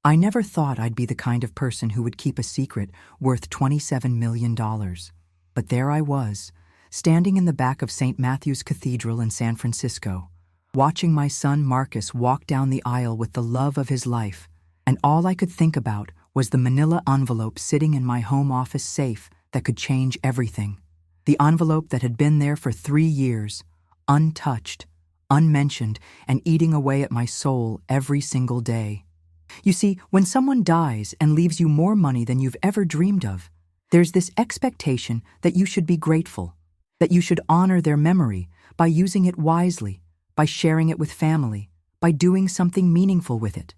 I never thought I'd be the kind of person who would keep a secret worth $27 million. But there I was, standing in the back of St. Matthew's Cathedral in San Francisco, watching my son Marcus walk down the aisle with the love of his life, and all I could think about was the manila envelope sitting in my home office safe that could change everything. The envelope that had been there for 3 years, untouched, unmentioned, and eating away at my soul every single day. You see, when someone dies and leaves you more money than you've ever dreamed of, there's this expectation that you should be grateful, that you should honor their memory by using it wisely, by sharing it with family, by doing something meaningful with it.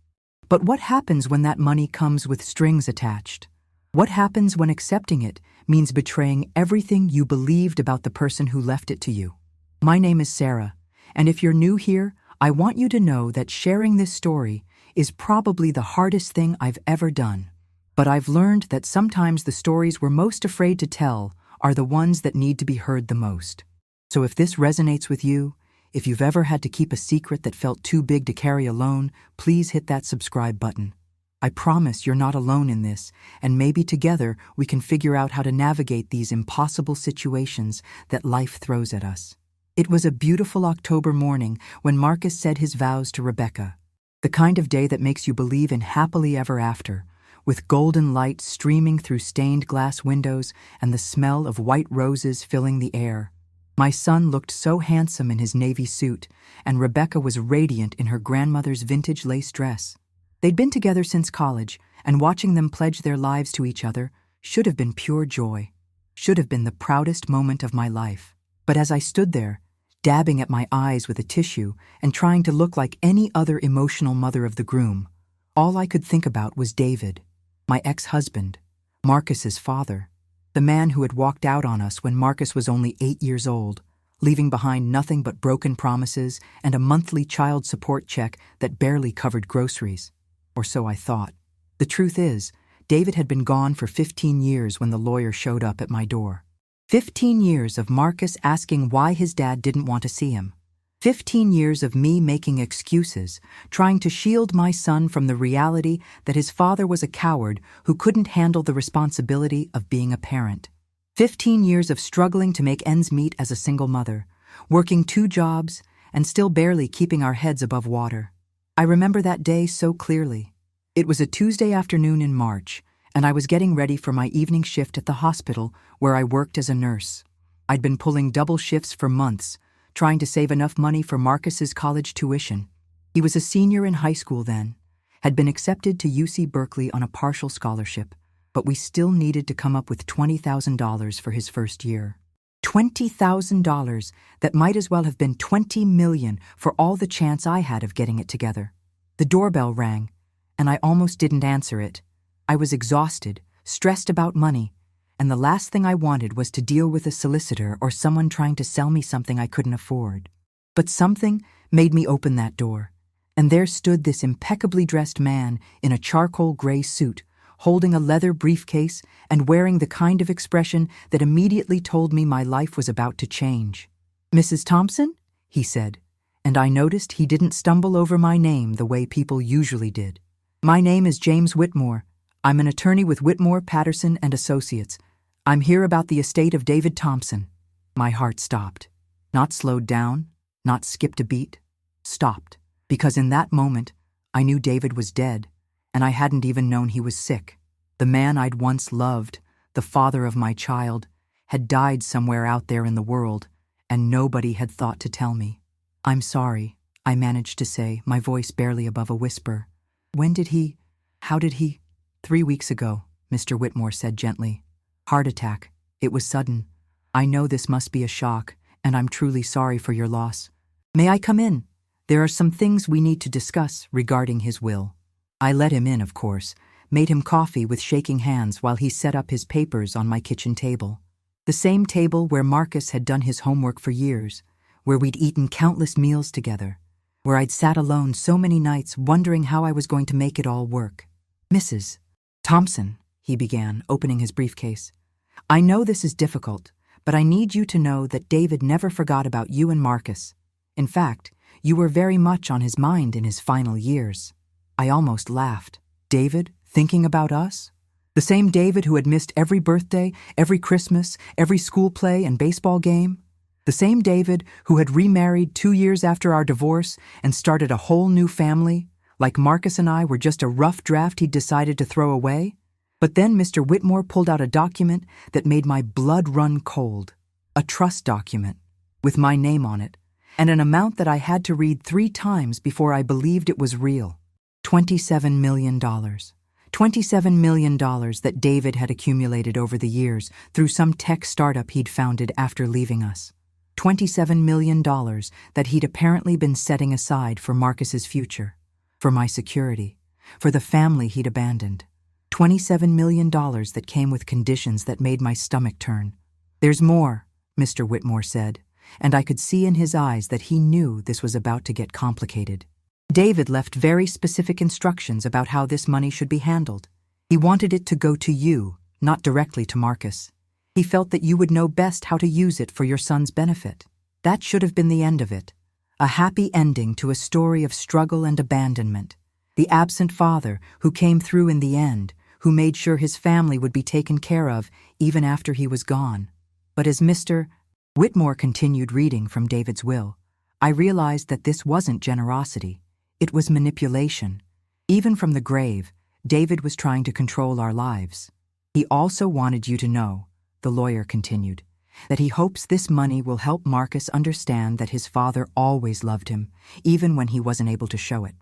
But what happens when that money comes with strings attached? What happens when accepting it means betraying everything you believed about the person who left it to you? My name is Sarah, and if you're new here, I want you to know that sharing this story is probably the hardest thing I've ever done. But I've learned that sometimes the stories we're most afraid to tell are the ones that need to be heard the most. So if this resonates with you, if you've ever had to keep a secret that felt too big to carry alone, please hit that subscribe button. I promise you're not alone in this, and maybe together we can figure out how to navigate these impossible situations that life throws at us. It was a beautiful October morning when Marcus said his vows to Rebecca. The kind of day that makes you believe in happily ever after, with golden light streaming through stained glass windows and the smell of white roses filling the air. My son looked so handsome in his navy suit, and Rebecca was radiant in her grandmother's vintage lace dress. They'd been together since college, and watching them pledge their lives to each other should have been pure joy, should have been the proudest moment of my life. But as I stood there, dabbing at my eyes with a tissue and trying to look like any other emotional mother of the groom, all I could think about was David, my ex-husband, Marcus's father, the man who had walked out on us when Marcus was only 8 years old, leaving behind nothing but broken promises and a monthly child support check that barely covered groceries. Or so I thought. The truth is, David had been gone for 15 years when the lawyer showed up at my door. 15 years of Marcus asking why his dad didn't want to see him. 15 years of me making excuses, trying to shield my son from the reality that his father was a coward who couldn't handle the responsibility of being a parent. 15 years of struggling to make ends meet as a single mother, working 2 jobs, and still barely keeping our heads above water. I remember that day so clearly. It was a Tuesday afternoon in March, and I was getting ready for my evening shift at the hospital where I worked as a nurse. I'd been pulling double shifts for months, trying to save enough money for Marcus's college tuition. He was a senior in high school then, had been accepted to UC Berkeley on a partial scholarship, but we still needed to come up with $20,000 for his first year. $20,000 that might as well have been $20 million for all the chance I had of getting it together. The doorbell rang, and I almost didn't answer it. I was exhausted, stressed about money, and the last thing I wanted was to deal with a solicitor or someone trying to sell me something I couldn't afford. But something made me open that door, and there stood this impeccably dressed man in a charcoal gray suit, holding a leather briefcase and wearing the kind of expression that immediately told me my life was about to change. "Mrs. Thompson?" he said, and I noticed he didn't stumble over my name the way people usually did. "My name is James Whitmore. I'm an attorney with Whitmore, Patterson & Associates. I'm here about the estate of David Thompson." My heart stopped. Not slowed down, not skipped a beat. Stopped. Because in that moment, I knew David was dead, and I hadn't even known he was sick. The man I'd once loved, the father of my child, had died somewhere out there in the world, and nobody had thought to tell me. "I'm sorry," I managed to say, my voice barely above a whisper. How did he? 3 weeks ago, Mr. Whitmore said gently. "Heart attack. It was sudden. I know this must be a shock, and I'm truly sorry for your loss. May I come in? There are some things we need to discuss regarding his will." I let him in, of course, made him coffee with shaking hands while he set up his papers on my kitchen table. The same table where Marcus had done his homework for years, where we'd eaten countless meals together, where I'd sat alone so many nights wondering how I was going to make it all work. "Mrs. Thompson," he began, opening his briefcase, "I know this is difficult, but I need you to know that David never forgot about you and Marcus. In fact, you were very much on his mind in his final years." I almost laughed. David, thinking about us? The same David who had missed every birthday, every Christmas, every school play and baseball game? The same David who had remarried 2 years after our divorce and started a whole new family, like Marcus and I were just a rough draft he'd decided to throw away? But then Mr. Whitmore pulled out a document that made my blood run cold. A trust document, with my name on it, and an amount that I had to read 3 times before I believed it was real. $27 million. $27 million that David had accumulated over the years through some tech startup he'd founded after leaving us. $27 million that he'd apparently been setting aside for Marcus's future, for my security, for the family he'd abandoned. $27 million that came with conditions that made my stomach turn. "There's more," Mr. Whitmore said, and I could see in his eyes that he knew this was about to get complicated. David left very specific instructions about how this money should be handled. He wanted it to go to you, not directly to Marcus. He felt that you would know best how to use it for your son's benefit. That should have been the end of it. A happy ending to a story of struggle and abandonment. The absent father who came through in the end, who made sure his family would be taken care of even after he was gone. But as Mr. Whitmore continued reading from David's will, I realized that this wasn't generosity. It was manipulation. Even from the grave, David was trying to control our lives. He also wanted you to know, the lawyer continued, that he hopes this money will help Marcus understand that his father always loved him, even when he wasn't able to show it.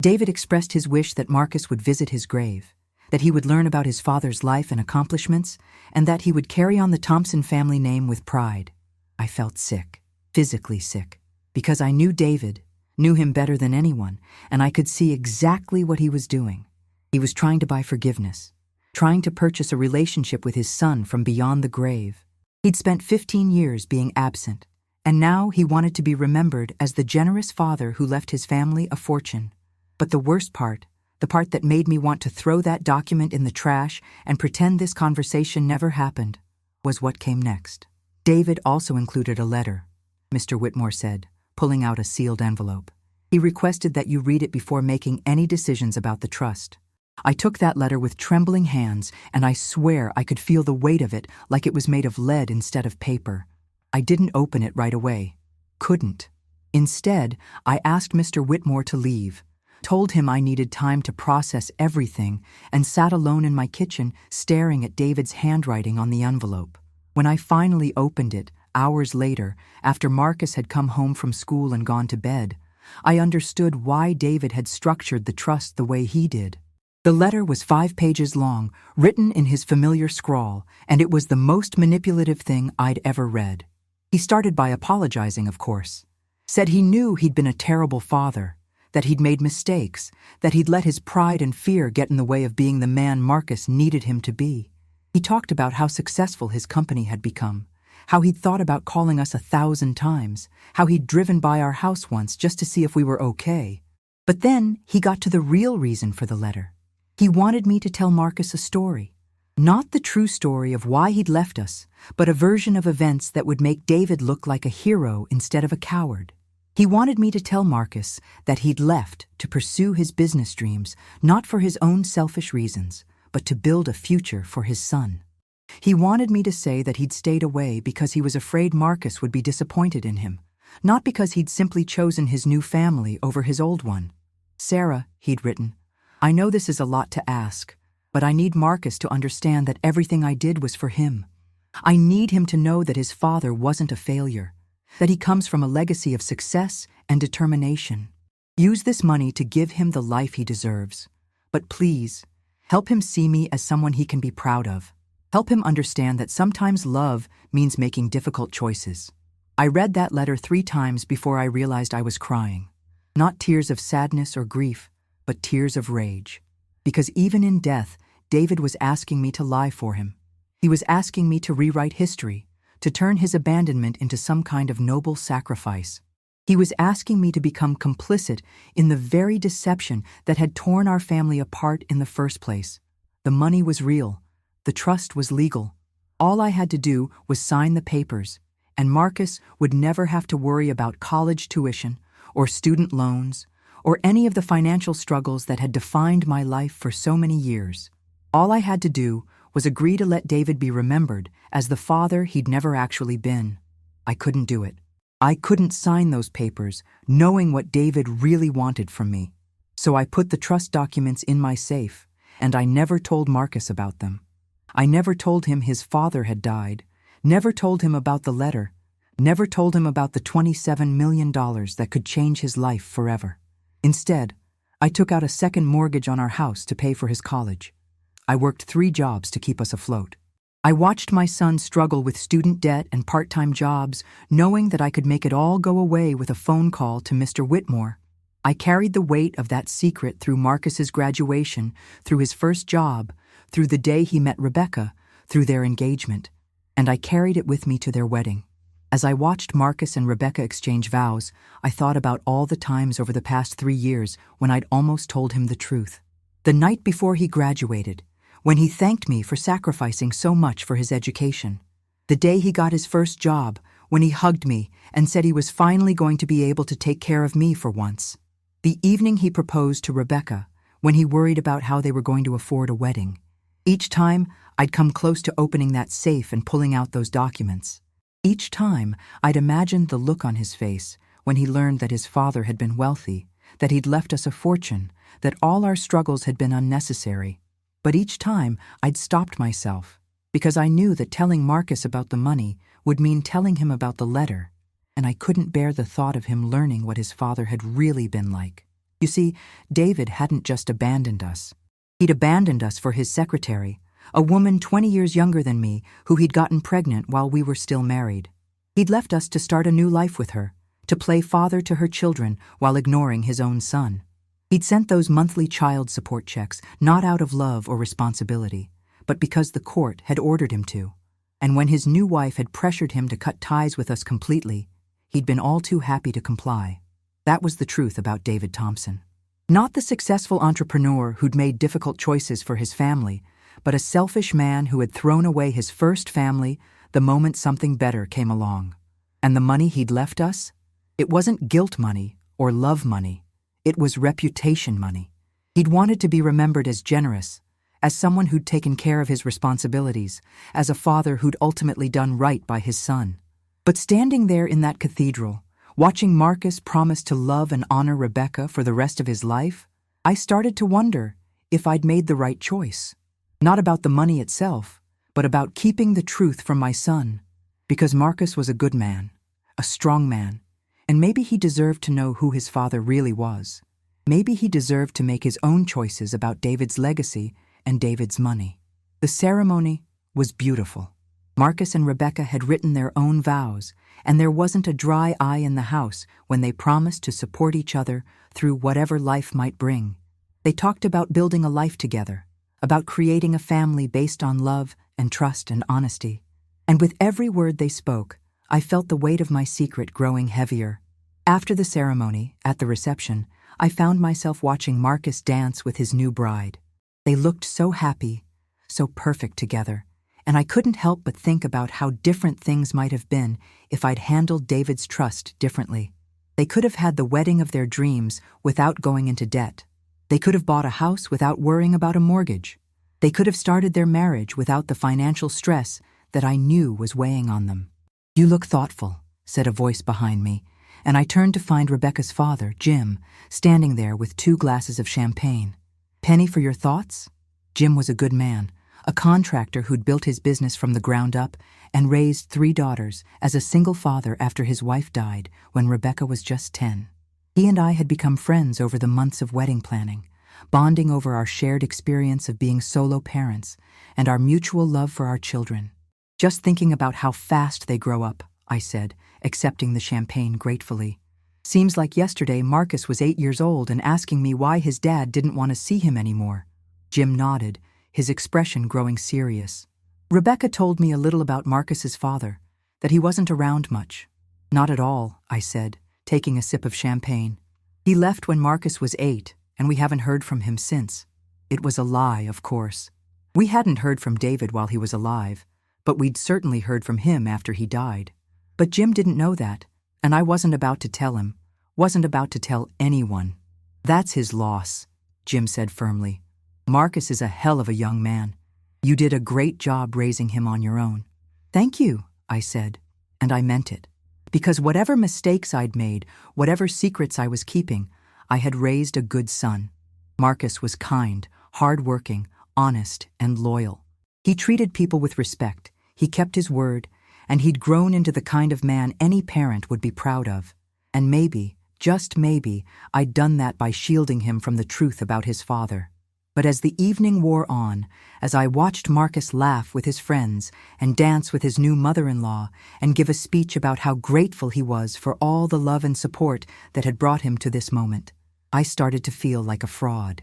David expressed his wish that Marcus would visit his grave, that he would learn about his father's life and accomplishments, and that he would carry on the Thompson family name with pride. I felt sick, physically sick, because I knew David, knew him better than anyone, and I could see exactly what he was doing. He was trying to buy forgiveness, trying to purchase a relationship with his son from beyond the grave. He'd spent 15 years being absent, and now he wanted to be remembered as the generous father who left his family a fortune. But the worst part, the part that made me want to throw that document in the trash and pretend this conversation never happened, was what came next. David also included a letter, Mr. Whitmore said, pulling out a sealed envelope. He requested that you read it before making any decisions about the trust. I took that letter with trembling hands, and I swear I could feel the weight of it like it was made of lead instead of paper. I didn't open it right away. Couldn't. Instead, I asked Mr. Whitmore to leave, told him I needed time to process everything, and sat alone in my kitchen staring at David's handwriting on the envelope. When I finally opened it, hours later, after Marcus had come home from school and gone to bed, I understood why David had structured the trust the way he did. The letter was 5 pages long, written in his familiar scrawl, and it was the most manipulative thing I'd ever read. He started by apologizing, of course. Said he knew he'd been a terrible father, that he'd made mistakes, that he'd let his pride and fear get in the way of being the man Marcus needed him to be. He talked about how successful his company had become, how he'd thought about calling us 1,000 times, how he'd driven by our house once just to see if we were okay. But then he got to the real reason for the letter. He wanted me to tell Marcus a story. Not the true story of why he'd left us, but a version of events that would make David look like a hero instead of a coward. He wanted me to tell Marcus that he'd left to pursue his business dreams, not for his own selfish reasons, but to build a future for his son. He wanted me to say that he'd stayed away because he was afraid Marcus would be disappointed in him, not because he'd simply chosen his new family over his old one. "Sarah," he'd written, "I know this is a lot to ask, but I need Marcus to understand that everything I did was for him. I need him to know that his father wasn't a failure, that he comes from a legacy of success and determination. Use this money to give him the life he deserves. But please, help him see me as someone he can be proud of. Help him understand that sometimes love means making difficult choices." I read that letter 3 times before I realized I was crying. Not tears of sadness or grief, but tears of rage. Because even in death, David was asking me to lie for him. He was asking me to rewrite history, to turn his abandonment into some kind of noble sacrifice. He was asking me to become complicit in the very deception that had torn our family apart in the first place. The money was real. The trust was legal. All I had to do was sign the papers, and Marcus would never have to worry about college tuition or student loans or any of the financial struggles that had defined my life for so many years. All I had to do was agree to let David be remembered as the father he'd never actually been. I couldn't do it. I couldn't sign those papers, knowing what David really wanted from me. So I put the trust documents in my safe, and I never told Marcus about them. I never told him his father had died, never told him about the letter, never told him about the $27 million that could change his life forever. Instead, I took out a second mortgage on our house to pay for his college. I worked 3 jobs to keep us afloat. I watched my son struggle with student debt and part-time jobs, knowing that I could make it all go away with a phone call to Mr. Whitmore. I carried the weight of that secret through Marcus's graduation, through his first job, through the day he met Rebecca, through their engagement, and I carried it with me to their wedding. As I watched Marcus and Rebecca exchange vows, I thought about all the times over the past 3 years when I'd almost told him the truth. The night before he graduated, when he thanked me for sacrificing so much for his education. The day he got his first job, when he hugged me and said he was finally going to be able to take care of me for once. The evening he proposed to Rebecca, when he worried about how they were going to afford a wedding. Each time, I'd come close to opening that safe and pulling out those documents. Each time, I'd imagined the look on his face when he learned that his father had been wealthy, that he'd left us a fortune, that all our struggles had been unnecessary. But each time, I'd stopped myself, because I knew that telling Marcus about the money would mean telling him about the letter, and I couldn't bear the thought of him learning what his father had really been like. You see, David hadn't just abandoned us. He'd abandoned us for his secretary, a woman 20 years younger than me who he'd gotten pregnant while we were still married. He'd left us to start a new life with her, to play father to her children while ignoring his own son. He'd sent those monthly child support checks not out of love or responsibility, but because the court had ordered him to. And when his new wife had pressured him to cut ties with us completely, he'd been all too happy to comply. That was the truth about David Thompson. Not the successful entrepreneur who'd made difficult choices for his family, but a selfish man who had thrown away his first family the moment something better came along. And the money he'd left us? It wasn't guilt money or love money. It was reputation money. He'd wanted to be remembered as generous, as someone who'd taken care of his responsibilities, as a father who'd ultimately done right by his son. But standing there in that cathedral, watching Marcus promise to love and honor Rebecca for the rest of his life, I started to wonder if I'd made the right choice. Not about the money itself, but about keeping the truth from my son. Because Marcus was a good man, a strong man, and maybe he deserved to know who his father really was. Maybe he deserved to make his own choices about David's legacy and David's money. The ceremony was beautiful. Marcus and Rebecca had written their own vows, and there wasn't a dry eye in the house when they promised to support each other through whatever life might bring. They talked about building a life together, about creating a family based on love and trust and honesty. And with every word they spoke, I felt the weight of my secret growing heavier. After the ceremony, at the reception, I found myself watching Marcus dance with his new bride. They looked so happy, so perfect together, and I couldn't help but think about how different things might have been if I'd handled David's trust differently. They could have had the wedding of their dreams without going into debt. They could have bought a house without worrying about a mortgage. They could have started their marriage without the financial stress that I knew was weighing on them. "You look thoughtful," said a voice behind me, and I turned to find Rebecca's father, Jim, standing there with 2 glasses of champagne. "Penny for your thoughts?" Jim was a good man, a contractor who'd built his business from the ground up and raised 3 daughters as a single father after his wife died when Rebecca was just 10. He and I had become friends over the months of wedding planning, bonding over our shared experience of being solo parents and our mutual love for our children. "Just thinking about how fast they grow up," I said, accepting the champagne gratefully. "Seems like yesterday Marcus was 8 years old and asking me why his dad didn't want to see him anymore." Jim nodded, his expression growing serious. "Rebecca told me a little about Marcus's father, that he wasn't around much." "Not at all," I said, taking a sip of champagne. "He left when Marcus was 8, and we haven't heard from him since." It was a lie, of course. We hadn't heard from David while he was alive, but we'd certainly heard from him after he died. But Jim didn't know that, and I wasn't about to tell him, wasn't about to tell anyone. That's his loss, Jim said firmly. Marcus is a hell of a young man. You did a great job raising him on your own. Thank you, I said, and I meant it. Because whatever mistakes I'd made, whatever secrets I was keeping, I had raised a good son. Marcus was kind, hard-working, honest, and loyal. He treated people with respect, he kept his word, and he'd grown into the kind of man any parent would be proud of. And maybe, just maybe, I'd done that by shielding him from the truth about his father. But as the evening wore on, as I watched Marcus laugh with his friends and dance with his new mother-in-law and give a speech about how grateful he was for all the love and support that had brought him to this moment, I started to feel like a fraud.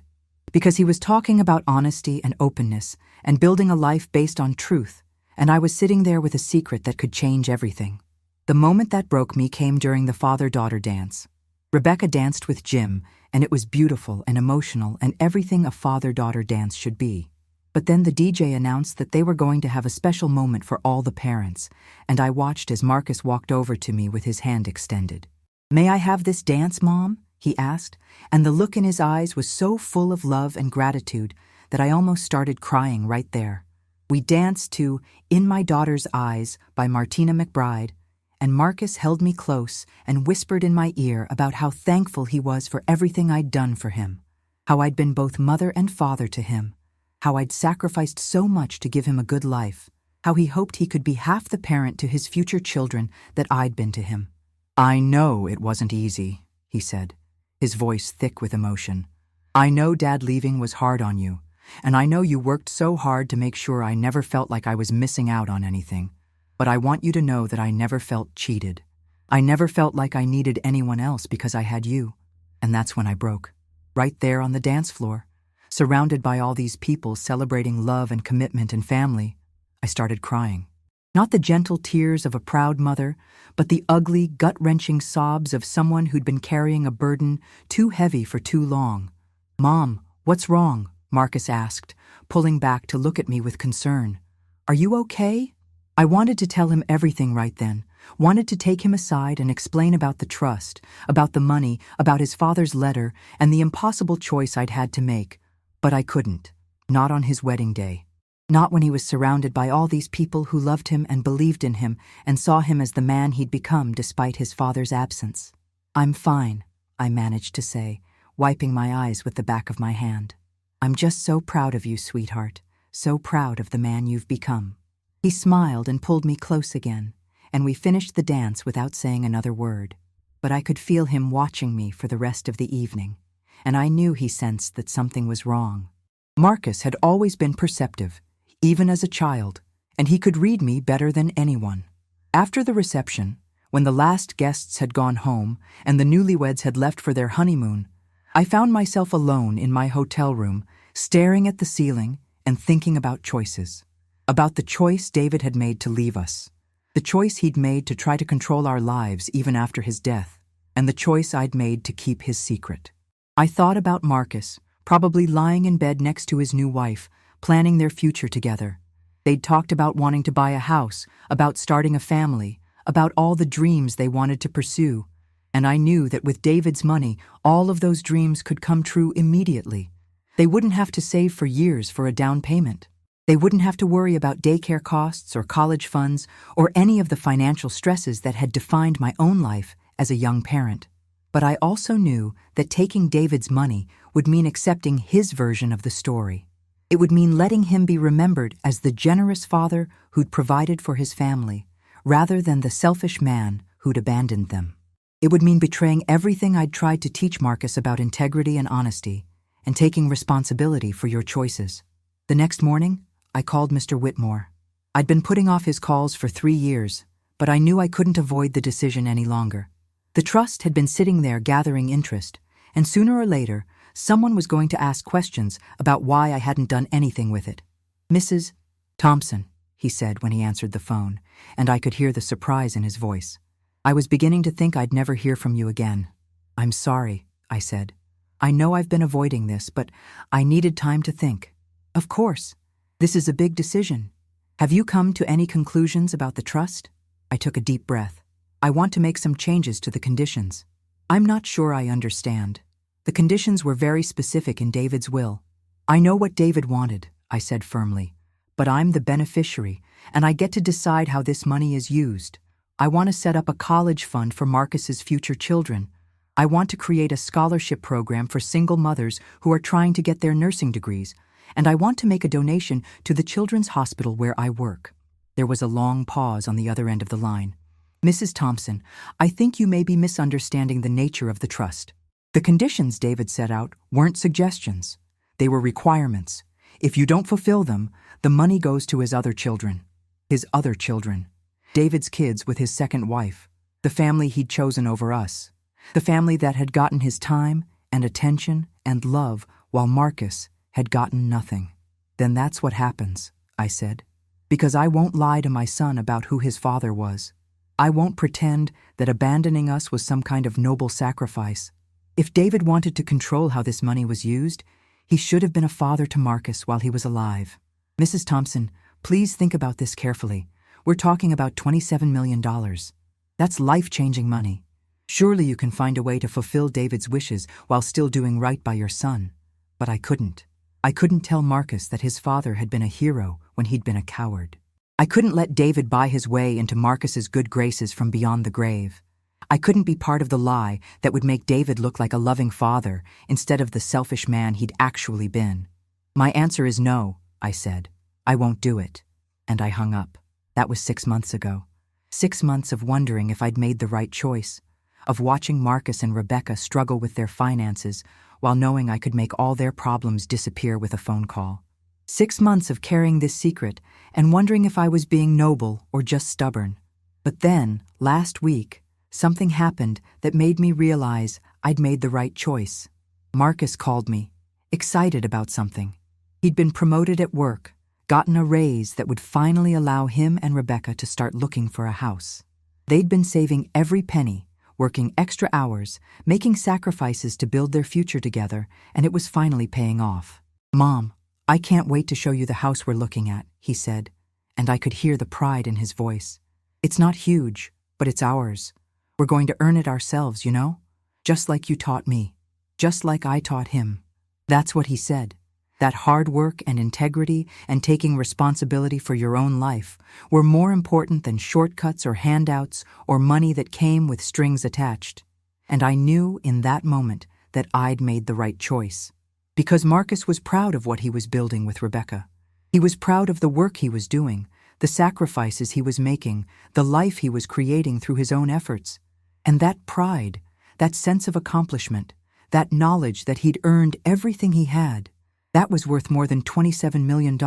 Because he was talking about honesty and openness and building a life based on truth, and I was sitting there with a secret that could change everything. The moment that broke me came during the father-daughter dance. Rebecca danced with Jim, and it was beautiful and emotional and everything a father-daughter dance should be. But then the DJ announced that they were going to have a special moment for all the parents, and I watched as Marcus walked over to me with his hand extended. "May I have this dance, Mom?" he asked, and the look in his eyes was so full of love and gratitude that I almost started crying right there. We danced to "In My Daughter's Eyes" by Martina McBride, and Marcus held me close and whispered in my ear about how thankful he was for everything I'd done for him, how I'd been both mother and father to him, how I'd sacrificed so much to give him a good life, how he hoped he could be half the parent to his future children that I'd been to him. "I know it wasn't easy," he said, his voice thick with emotion. "I know Dad leaving was hard on you, and I know you worked so hard to make sure I never felt like I was missing out on anything. But I want you to know that I never felt cheated. I never felt like I needed anyone else because I had you." And that's when I broke. Right there on the dance floor, surrounded by all these people celebrating love and commitment and family, I started crying. Not the gentle tears of a proud mother, but the ugly, gut-wrenching sobs of someone who'd been carrying a burden too heavy for too long. "Mom, what's wrong?" Marcus asked, pulling back to look at me with concern. "Are you okay?" I wanted to tell him everything right then, wanted to take him aside and explain about the trust, about the money, about his father's letter, and the impossible choice I'd had to make. But I couldn't. Not on his wedding day. Not when he was surrounded by all these people who loved him and believed in him and saw him as the man he'd become despite his father's absence. "I'm fine," I managed to say, wiping my eyes with the back of my hand. "I'm just so proud of you, sweetheart, so proud of the man you've become." He smiled and pulled me close again, and we finished the dance without saying another word. But I could feel him watching me for the rest of the evening, and I knew he sensed that something was wrong. Marcus had always been perceptive, even as a child, and he could read me better than anyone. After the reception, when the last guests had gone home and the newlyweds had left for their honeymoon, I found myself alone in my hotel room, staring at the ceiling and thinking about choices. About the choice David had made to leave us, the choice he'd made to try to control our lives even after his death, and the choice I'd made to keep his secret. I thought about Marcus, probably lying in bed next to his new wife, planning their future together. They'd talked about wanting to buy a house, about starting a family, about all the dreams they wanted to pursue, and I knew that with David's money, all of those dreams could come true immediately. They wouldn't have to save for years for a down payment. They wouldn't have to worry about daycare costs or college funds or any of the financial stresses that had defined my own life as a young parent. But I also knew that taking David's money would mean accepting his version of the story. It would mean letting him be remembered as the generous father who'd provided for his family, rather than the selfish man who'd abandoned them. It would mean betraying everything I'd tried to teach Marcus about integrity and honesty, and taking responsibility for your choices. The next morning, I called Mr. Whitmore. I'd been putting off his calls for 3 years, but I knew I couldn't avoid the decision any longer. The trust had been sitting there gathering interest, and sooner or later, someone was going to ask questions about why I hadn't done anything with it. "Mrs. Thompson," he said when he answered the phone, and I could hear the surprise in his voice. "I was beginning to think I'd never hear from you again." "I'm sorry," I said. "I know I've been avoiding this, but I needed time to think." "Of course. This is a big decision. Have you come to any conclusions about the trust?" I took a deep breath. "I want to make some changes to the conditions." "I'm not sure I understand." The conditions were very specific in David's will. I know what David wanted, I said firmly, but I'm the beneficiary, and I get to decide how this money is used. I want to set up a college fund for Marcus's future children. I want to create a scholarship program for single mothers who are trying to get their nursing degrees, and I want to make a donation to the children's hospital where I work. There was a long pause on the other end of the line. Mrs. Thompson, I think you may be misunderstanding the nature of the trust. The conditions David set out weren't suggestions. They were requirements. If you don't fulfill them, the money goes to his other children. His other children. David's kids with his second wife. The family he'd chosen over us. The family that had gotten his time and attention and love while Marcus had gotten nothing. Then that's what happens, I said. Because I won't lie to my son about who his father was. I won't pretend that abandoning us was some kind of noble sacrifice. If David wanted to control how this money was used, he should have been a father to Marcus while he was alive. Mrs. Thompson, please think about this carefully. We're talking about $27 million. That's life-changing money. Surely you can find a way to fulfill David's wishes while still doing right by your son. But I couldn't. I couldn't tell Marcus that his father had been a hero when he'd been a coward. I couldn't let David buy his way into Marcus's good graces from beyond the grave. I couldn't be part of the lie that would make David look like a loving father instead of the selfish man he'd actually been. My answer is no, I said. I won't do it. And I hung up. That was 6 months ago. 6 months of wondering if I'd made the right choice, of watching Marcus and Rebecca struggle with their finances while knowing I could make all their problems disappear with a phone call. 6 months of carrying this secret and wondering if I was being noble or just stubborn. But then, last week, something happened that made me realize I'd made the right choice. Marcus called me, excited about something. He'd been promoted at work, gotten a raise that would finally allow him and Rebecca to start looking for a house. They'd been saving every penny, working extra hours, making sacrifices to build their future together, and it was finally paying off. Mom, I can't wait to show you the house we're looking at, he said, and I could hear the pride in his voice. It's not huge, but it's ours. We're going to earn it ourselves, you know? Just like you taught me. Just like I taught him. That's what he said. That hard work and integrity and taking responsibility for your own life were more important than shortcuts or handouts or money that came with strings attached. And I knew in that moment that I'd made the right choice. Because Marcus was proud of what he was building with Rebecca. He was proud of the work he was doing, the sacrifices he was making, the life he was creating through his own efforts. And that pride, that sense of accomplishment, that knowledge that he'd earned everything he had, that was worth more than $27 million.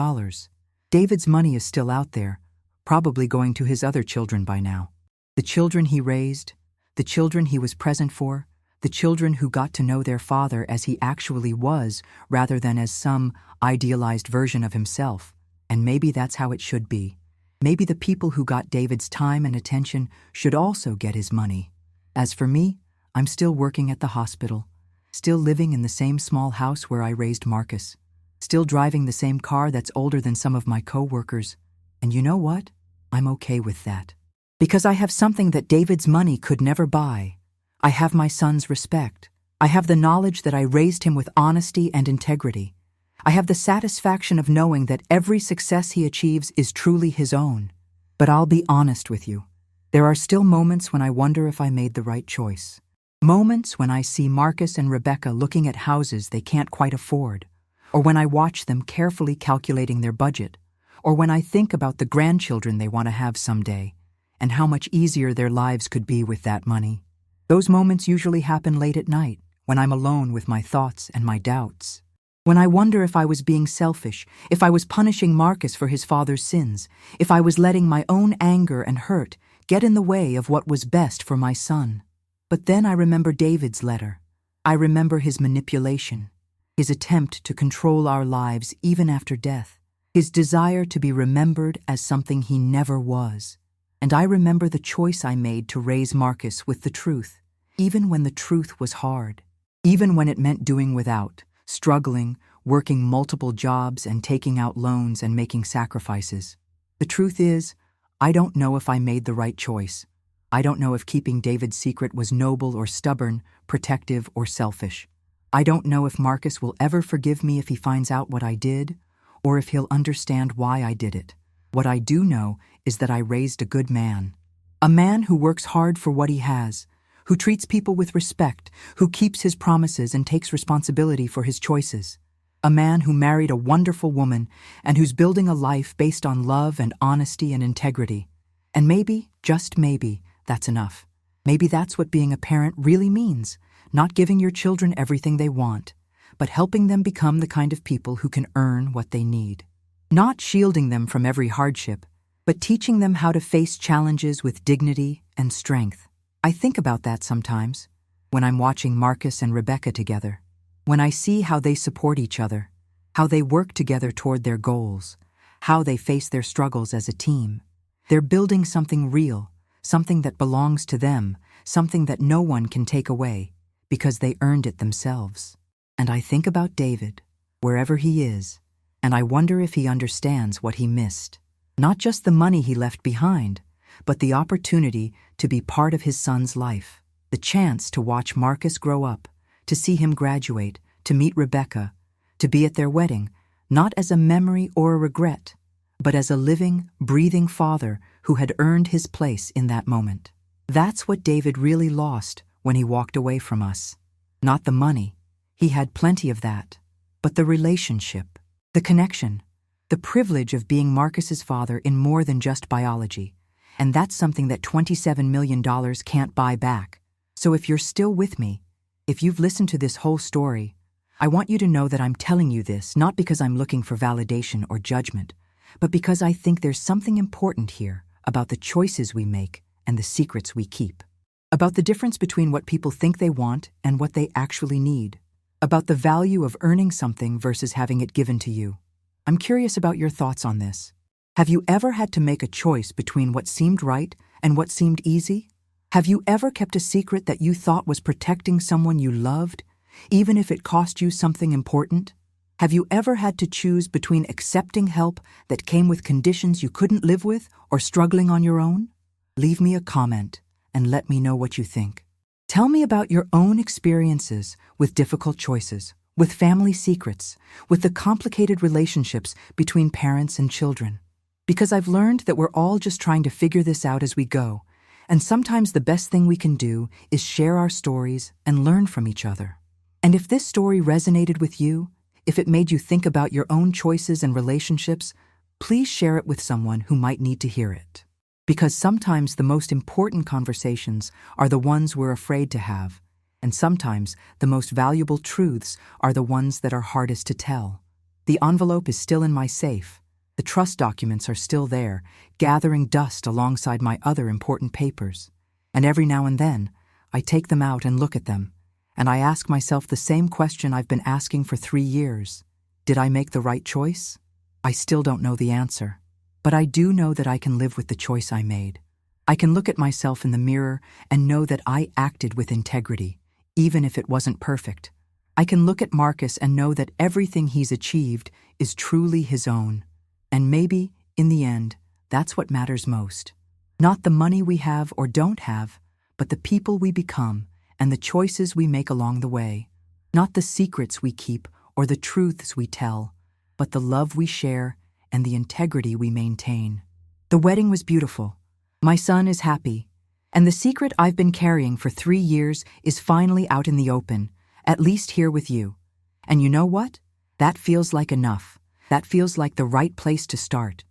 David's money is still out there, probably going to his other children by now. The children he raised, the children he was present for, the children who got to know their father as he actually was rather than as some idealized version of himself. And maybe that's how it should be. Maybe the people who got David's time and attention should also get his money. As for me, I'm still working at the hospital, still living in the same small house where I raised Marcus, still driving the same car that's older than some of my co-workers. And you know what? I'm okay with that. Because I have something that David's money could never buy. I have my son's respect. I have the knowledge that I raised him with honesty and integrity. I have the satisfaction of knowing that every success he achieves is truly his own. But I'll be honest with you. There are still moments when I wonder if I made the right choice. Moments when I see Marcus and Rebecca looking at houses they can't quite afford, or when I watch them carefully calculating their budget, or when I think about the grandchildren they want to have someday, and how much easier their lives could be with that money. Those moments usually happen late at night, when I'm alone with my thoughts and my doubts. When I wonder if I was being selfish, if I was punishing Marcus for his father's sins, if I was letting my own anger and hurt get in the way of what was best for my son. But then I remember David's letter. I remember his manipulation, his attempt to control our lives even after death, his desire to be remembered as something he never was. And I remember the choice I made to raise Marcus with the truth, even when the truth was hard, even when it meant doing without, struggling, working multiple jobs and taking out loans and making sacrifices. The truth is, I don't know if I made the right choice. I don't know if keeping David's secret was noble or stubborn, protective or selfish. I don't know if Marcus will ever forgive me if he finds out what I did, or if he'll understand why I did it. What I do know is that I raised a good man. A man who works hard for what he has, who treats people with respect, who keeps his promises and takes responsibility for his choices. A man who married a wonderful woman and who's building a life based on love and honesty and integrity. And maybe, just maybe, that's enough. Maybe that's what being a parent really means, not giving your children everything they want, but helping them become the kind of people who can earn what they need. Not shielding them from every hardship, but teaching them how to face challenges with dignity and strength. I think about that sometimes, when I'm watching Marcus and Rebecca together, when I see how they support each other, how they work together toward their goals, how they face their struggles as a team. They're building something real, something that belongs to them, something that no one can take away, because they earned it themselves. And I think about David, wherever he is, and I wonder if he understands what he missed. Not just the money he left behind, but the opportunity to be part of his son's life, the chance to watch Marcus grow up, to see him graduate, to meet Rebecca, to be at their wedding, not as a memory or a regret, but as a living, breathing father who had earned his place in that moment. That's what David really lost when he walked away from us. Not the money, he had plenty of that, but the relationship, the connection, the privilege of being Marcus's father in more than just biology. And that's something that $27 million can't buy back. So if you're still with me, if you've listened to this whole story, I want you to know that I'm telling you this not because I'm looking for validation or judgment, but because I think there's something important here about the choices we make and the secrets we keep. About the difference between what people think they want and what they actually need. About the value of earning something versus having it given to you. I'm curious about your thoughts on this. Have you ever had to make a choice between what seemed right and what seemed easy? Have you ever kept a secret that you thought was protecting someone you loved, even if it cost you something important? Have you ever had to choose between accepting help that came with conditions you couldn't live with or struggling on your own? Leave me a comment and let me know what you think. Tell me about your own experiences with difficult choices, with family secrets, with the complicated relationships between parents and children. Because I've learned that we're all just trying to figure this out as we go, and sometimes the best thing we can do is share our stories and learn from each other. And if this story resonated with you, if it made you think about your own choices and relationships, please share it with someone who might need to hear it. Because sometimes the most important conversations are the ones we're afraid to have, and sometimes the most valuable truths are the ones that are hardest to tell. The envelope is still in my safe. The trust documents are still there, gathering dust alongside my other important papers. And every now and then, I take them out and look at them, and I ask myself the same question I've been asking for 3 years. Did I make the right choice? I still don't know the answer, but I do know that I can live with the choice I made. I can look at myself in the mirror and know that I acted with integrity, even if it wasn't perfect. I can look at Marcus and know that everything he's achieved is truly his own. And maybe, in the end, that's what matters most. Not the money we have or don't have, but the people we become and the choices we make along the way. Not the secrets we keep or the truths we tell, but the love we share and the integrity we maintain. The wedding was beautiful. My son is happy. And the secret I've been carrying for 3 years is finally out in the open, at least here with you. And you know what? That feels like enough. That feels like the right place to start.